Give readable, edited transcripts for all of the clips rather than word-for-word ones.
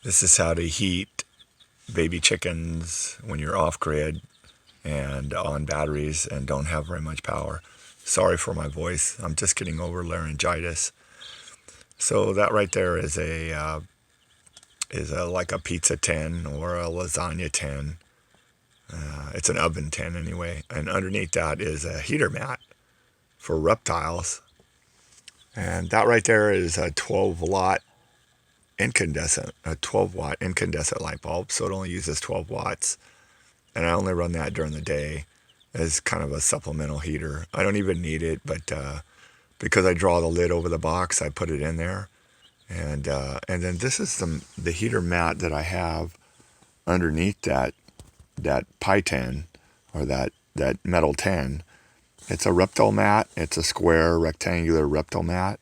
This is how to heat baby chickens when you're off grid and on batteries and don't have very much power. Sorry for my voice. I'm just getting over laryngitis. So that right there is a like a pizza tin or a lasagna tin. It's an oven tin anyway. And underneath that is a heater mat for reptiles. And that right there is a 12-watt a 12-watt incandescent light bulb. So it only uses 12 watts. And I only run that during the day as kind of a supplemental heater. I don't even need it, but because I draw the lid over the box, I put it in there. And then this is the heater mat that I have underneath that pie tin or that metal tin. It's a reptile mat. It's a square rectangular reptile mat.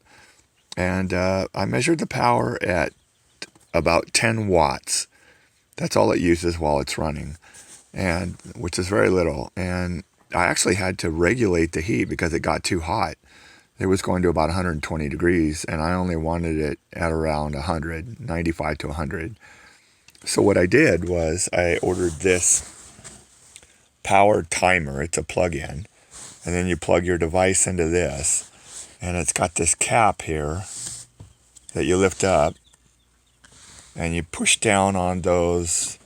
And I measured the power at about 10 watts. That's all it uses while it's running, and which is very little. And I actually had to regulate the heat because it got too hot. It was going to about 120 degrees, and I only wanted it at around 100, 95 to 100. So what I did was I ordered this power timer. It's a plug-in, and then you plug your device into this, and it's got this cap here that you lift up, and you push down on those.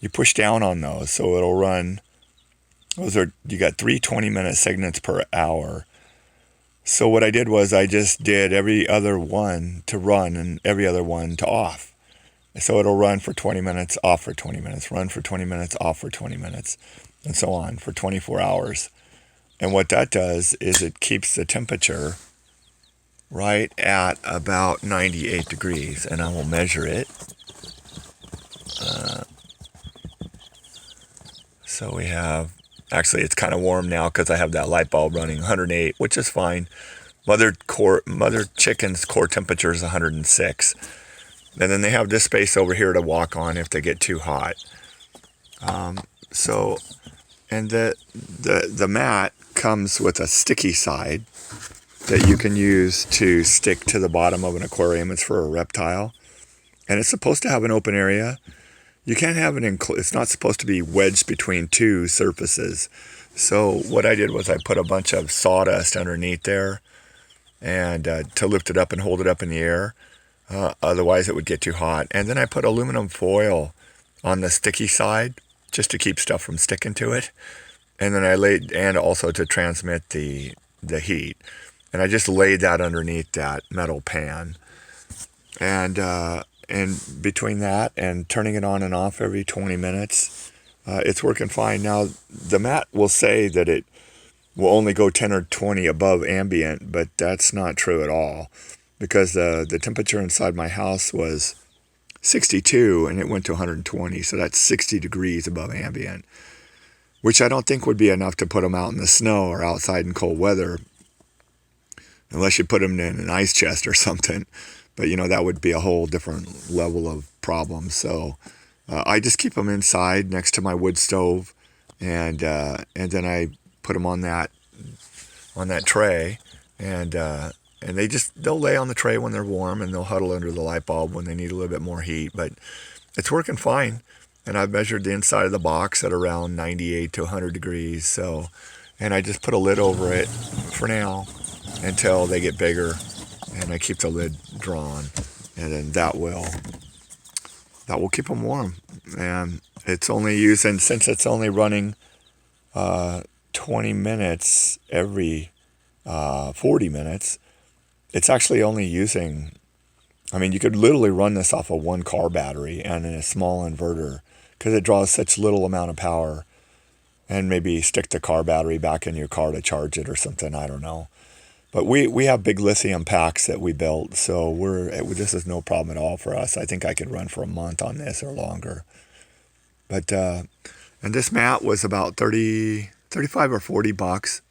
So it'll run. You got 3 20-minute segments per hour. So what I did was I just did every other one to run and every other one to off. So it'll run for 20 minutes, off for 20 minutes, run for 20 minutes, off for 20 minutes, and so on for 24 hours. And what that does is it keeps the temperature right at about 98 degrees. And I will measure it. So we have, actually it's kind of warm now because I have that light bulb running 108, which is fine. Mother chicken's core temperature is 106. And then they have this space over here to walk on if they get too hot. And the mat comes with a sticky side that you can use to stick to the bottom of an aquarium. It's for a reptile. And it's supposed to have an open area. You can't have it's not supposed to be wedged between two surfaces. So what I did was I put a bunch of sawdust underneath there and to lift it up and hold it up in the air. Otherwise it would get too hot. And then I put aluminum foil on the sticky side just to keep stuff from sticking to it. And then and also to transmit the heat. And I just laid that underneath that metal pan. And between that and turning it on and off every 20 minutes, it's working fine. Now, the mat will say that it will only go 10 or 20 above ambient, but that's not true at all, because the temperature inside my house was 62 and it went to 120, so that's 60 degrees above ambient, which I don't think would be enough to put them out in the snow or outside in cold weather, unless you put them in an ice chest or something. But, that would be a whole different level of problem. So I just keep them inside next to my wood stove, and then I put them on that tray, and they'll lay on the tray when they're warm, and they'll huddle under the light bulb when they need a little bit more heat. But it's working fine, and I've measured the inside of the box at around 98 to 100 degrees. So, and I just put a lid over it for now until they get bigger. And I keep the lid drawn, and then that will keep them warm. And it's only since it's only running 20 minutes every 40 minutes, it's actually only using, you could literally run this off of one car battery and in a small inverter, because it draws such little amount of power, and maybe stick the car battery back in your car to charge it or something, I don't know. But we have big lithium packs that we built, so this is no problem at all for us. I think I could run for a month on this or longer. But and this mat was about 35 or 40 bucks.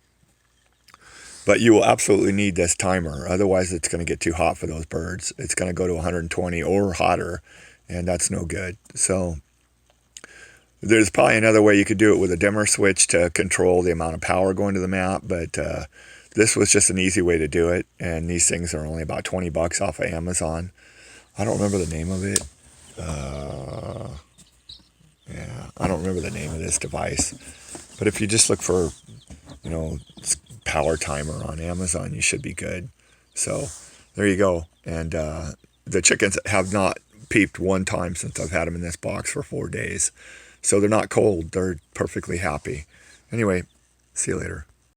But you will absolutely need this timer, otherwise it's going to get too hot for those birds. It's going to go to 120 or hotter, and that's no good. So there's probably another way you could do it with a dimmer switch to control the amount of power going to the mat, but this was just an easy way to do it, and these things are only about 20 bucks off of Amazon. I don't remember the name of it, Yeah, I don't remember the name of this device, but if you just look for, you know, power timer on Amazon, you should be good. So there you go. And the chickens have not peeped one time since I've had them in this box for 4 days. So they're not cold. They're perfectly happy. Anyway, see you later.